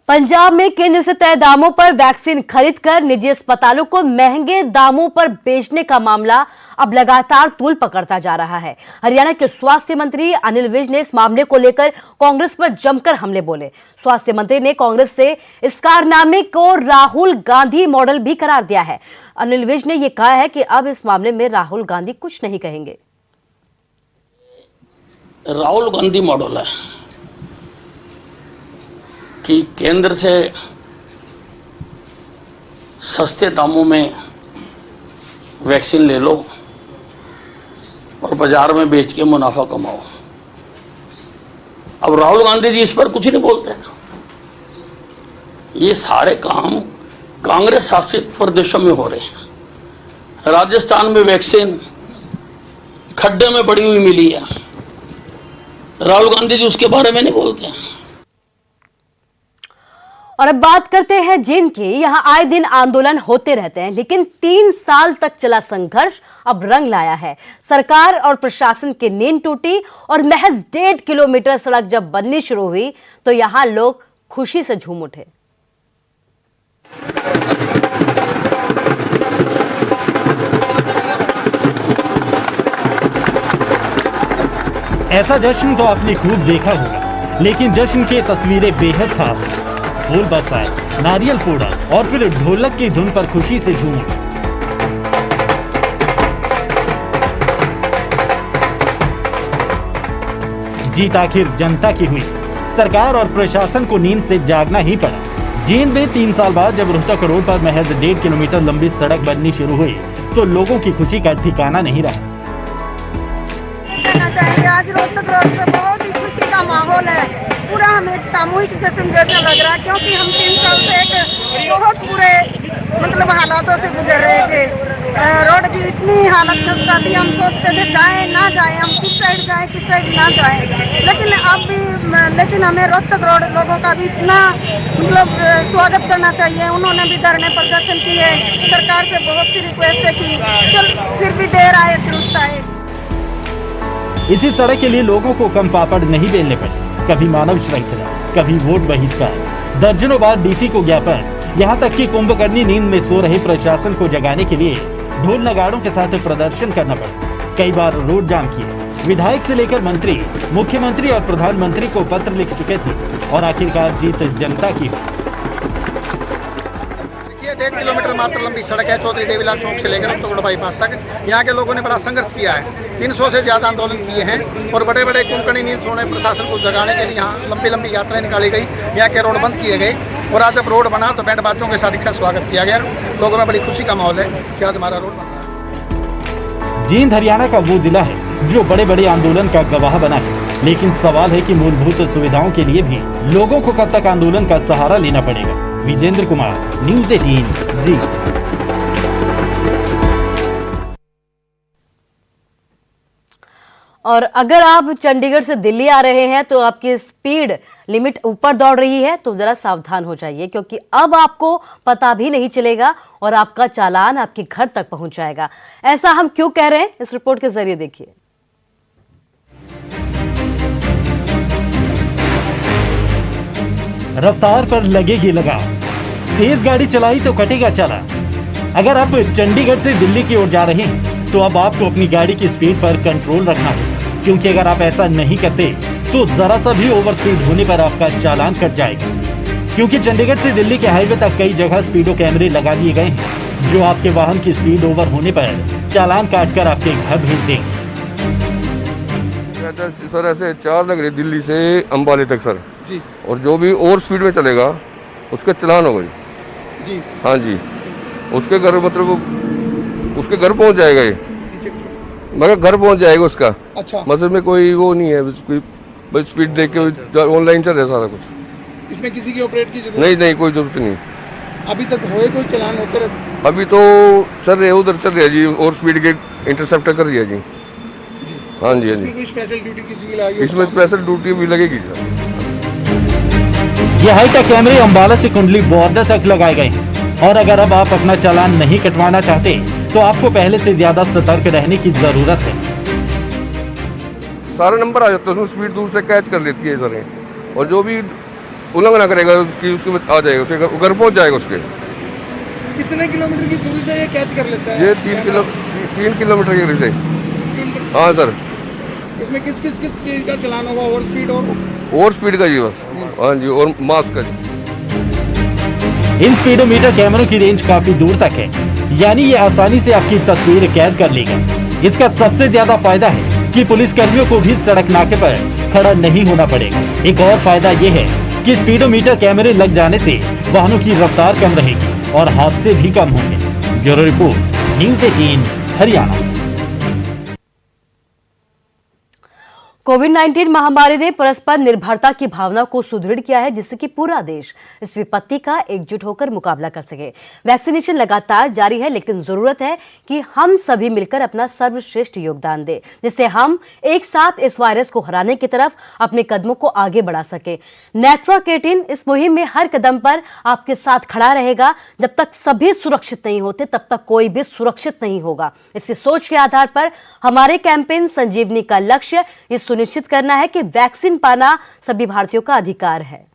पंजाब में केंद्र से तय दामों पर वैक्सीन खरीदकर निजी अस्पतालों को महंगे दामों पर बेचने का मामला अब लगातार तूल पकड़ता जा रहा है। हरियाणा के स्वास्थ्य मंत्री अनिल विज ने इस मामले को लेकर कांग्रेस पर जमकर हमले बोले। स्वास्थ्य मंत्री ने कांग्रेस से इस कारनामे को राहुल गांधी मॉडल भी करार दिया है। अनिल विज ने यह कहा है कि अब इस मामले में राहुल गांधी कुछ नहीं कहेंगे। राहुल गांधी मॉडल है कि केंद्र से सस्ते दामों में वैक्सीन ले लो और बाजार में बेच के मुनाफा कमाओ। अब राहुल गांधी जी इस पर कुछ नहीं बोलते। ये सारे काम कांग्रेस शासित प्रदेशों में हो रहे हैं। राजस्थान में वैक्सीन खड्डे में पड़ी हुई मिली है, राहुल गांधी जी उसके बारे में नहीं बोलते हैं। और अब बात करते हैं जींद की। यहाँ आए दिन आंदोलन होते रहते हैं, लेकिन 3 साल तक चला संघर्ष अब रंग लाया है। सरकार और प्रशासन की नींद टूटी और महज 1.5 किलोमीटर सड़क जब बननी शुरू हुई तो यहाँ लोग खुशी से झूम उठे। ऐसा जश्न तो आपने खूब देखा होगा, लेकिन जश्न की तस्वीरें बेहद खास। फूल बरसाए, नारियल फोड़ा और फिर ढोलक की धुन पर खुशी से झूम उठे। जीत आखिर जनता की हुई। सरकार और प्रशासन को नींद से जागना ही पड़ा। जींद में 3 साल बाद जब रोहतक रोड पर महज 1.5 किलोमीटर लंबी सड़क बननी शुरू हुई तो लोगों की खुशी का ठिकाना नहीं रहा। आज रोहतक रोड पे बहुत ही खुशी का माहौल है। पूरा हमें एक सामूहिक जश्न जैसा लग रहा है, क्योंकि हम 3 साल से एक बहुत बुरे हालातों से गुजर रहे थे। रोड की इतनी हालत खस्ता थी, हम सोचते थे जाए ना जाए, हम किस साइड जाए किस साइड ना जाए। लेकिन हमें रोहतक रोड लोगों का भी इतना स्वागत करना चाहिए। उन्होंने भी धरने प्रदर्शन किए, सरकार से बहुत सी रिक्वेस्ट की, चल फिर भी देर आए दुरुस्त आए। इसी सड़क के लिए लोगों को कम पापड़ नहीं बेलने पड़े। कभी मानव श्रृंखला, कभी वोट बहिष्कार, दर्जनों बार डीसी को ज्ञापन, यहाँ तक कि कुंभकर्णी नींद में सो रहे प्रशासन को जगाने के लिए ढोल नगाड़ों के साथ प्रदर्शन करना पड़ा। कई बार रोड जाम किए। विधायक से लेकर मंत्री, मुख्यमंत्री और प्रधानमंत्री को पत्र लिख चुके थे और आखिरकार जीत जनता की हुई। 1.5 किलोमीटर मात्र लंबी सड़क है, चौधरी देवीलाल चौक से लेकर रोहतक बाईपास तक। यहाँ के लोगों ने बड़ा संघर्ष किया है, 300 से ज्यादा आंदोलन किए हैं और बड़े बड़े कुंभकर्णी नींद सोने प्रशासन को जगाने के लिए यहाँ लंबी लंबी यात्राएं निकाली गई। यहाँ के रोड बंद किए गए और आज जब रोड बना तो बैंड बाजों के साथ इसका स्वागत किया गया। लोगों में बड़ी खुशी का माहौल है कि आज हमारा रोड बना। जींद हरियाणा का वो जिला है जो बड़े बड़े आंदोलन का गवाह बना है, लेकिन सवाल है कि मूलभूत सुविधाओं के लिए भी लोगों को कब तक आंदोलन का सहारा लेना पड़ेगा। विजेंद्र कुमार, न्यूज़ 18 जी। और अगर आप चंडीगढ़ से दिल्ली आ रहे हैं तो आपकी स्पीड लिमिट ऊपर दौड़ रही है तो जरा सावधान हो जाइए, क्योंकि अब आपको पता भी नहीं चलेगा और आपका चालान आपके घर तक पहुंच जाएगा। ऐसा हम क्यों कह रहे हैं, इस रिपोर्ट के जरिए देखिए। रफ्तार पर लगेगी लगाम, तेज गाड़ी चलाई तो कटेगा चालान। अगर आप चंडीगढ़ से दिल्ली की ओर जा रहे हैं तो अब आपको अपनी गाड़ी की स्पीड पर कंट्रोल रखना है, क्योंकि अगर आप ऐसा नहीं करते तो जरा सा भी ओवर स्पीड होने पर आपका चालान कट जाएगा। क्योंकि चंडीगढ़ से दिल्ली के हाईवे तक कई जगह स्पीडो कैमरे लगा दिए गए हैं, जो आपके वाहन की स्पीड ओवर होने पर चालान काट कर आपके घर भेज देंगे। सर ऐसे 4 लग रही दिल्ली से अंबाला तक सर जी, और जो भी ओवर स्पीड में चलेगा उसका चालान हो गई जी। हाँ जी, उसके घर उसके घर पहुंच जाएगा ये, मगर घर पहुंच जाएगा उसका। अच्छा, मतलब में कोई वो नहीं है, कोई स्पीड देख के ऑनलाइन चल रहा है सारा कुछ। इसमें किसी की ऑपरेट की जरूरत नहीं, कोई जरूरत नहीं। अभी तक हुए कोई चलान होते रहते? अभी तो चल रहे उधर चल रहा है जी, और स्पीड के इंटरसेप्टर कर रही है जी। हाँ जी, हाँ जी। कोई स्पेशल ड्यूटी किसी की लगी? इसमें स्पेशल ड्यूटी भी लगेगी सर। ये हाईटेक कैमरे अंबाला से कुंडली बॉर्डर तक लगाए गए हैं, और अगर अब आप अपना चालान नहीं कटवाना चाहते तो आपको पहले से ज्यादा सतर्क रहने की जरूरत है। सारा नंबर आ जाता है उसमें, स्पीड दूर से कैच कर लेती है सर। और जो भी उल्लंघन करेगा कि उसके बाद आ जाएगा, उसके घर पहुंच जाएगा उसके। कितने किलोमीटर की दूरी से ये कैच कर लेता है? ये 3 किलोमीटर की दूरी से। हाँ सर। इसमें किस चीज का चलान होगा? ओवर स्पीड का जी बस। हाँ जी, और मास्क का जी। इन स्पीडोमीटर कैमरों की रेंज काफी दूर तक है, यानी ये आसानी से आपकी तस्वीर कैद कर लेगा। इसका सबसे ज्यादा फायदा है कि पुलिस कर्मियों को भी सड़क नाके पर खड़ा नहीं होना पड़ेगा। एक और फायदा ये है कि स्पीडोमीटर कैमरे लग जाने से वाहनों की रफ्तार कम रहेगी और हादसे भी कम होंगे। Bureau report, news 18 Haryana. कोविड-19 महामारी ने परस्पर निर्भरता की भावना को सुदृढ़ किया है, जिससे कि पूरा देश इस विपत्ति का एकजुट होकर मुकाबला कर सके। वैक्सीनेशन लगातार जारी है, लेकिन जरूरत है कि हम सभी मिलकर अपना सर्वश्रेष्ठ योगदान दें, जिससे हम एक साथ इस वायरस को हराने की तरफ अपने कदमों को आगे बढ़ा सके। नेटवर्क 18 इस मुहिम में हर कदम पर आपके साथ खड़ा रहेगा। जब तक सभी सुरक्षित नहीं होते, तब तक कोई भी सुरक्षित नहीं होगा। इसी सोच के आधार पर हमारे कैंपेन संजीवनी का लक्ष्य ये सुनिश्चित करना है कि वैक्सीन पाना सभी भारतीयों का अधिकार है।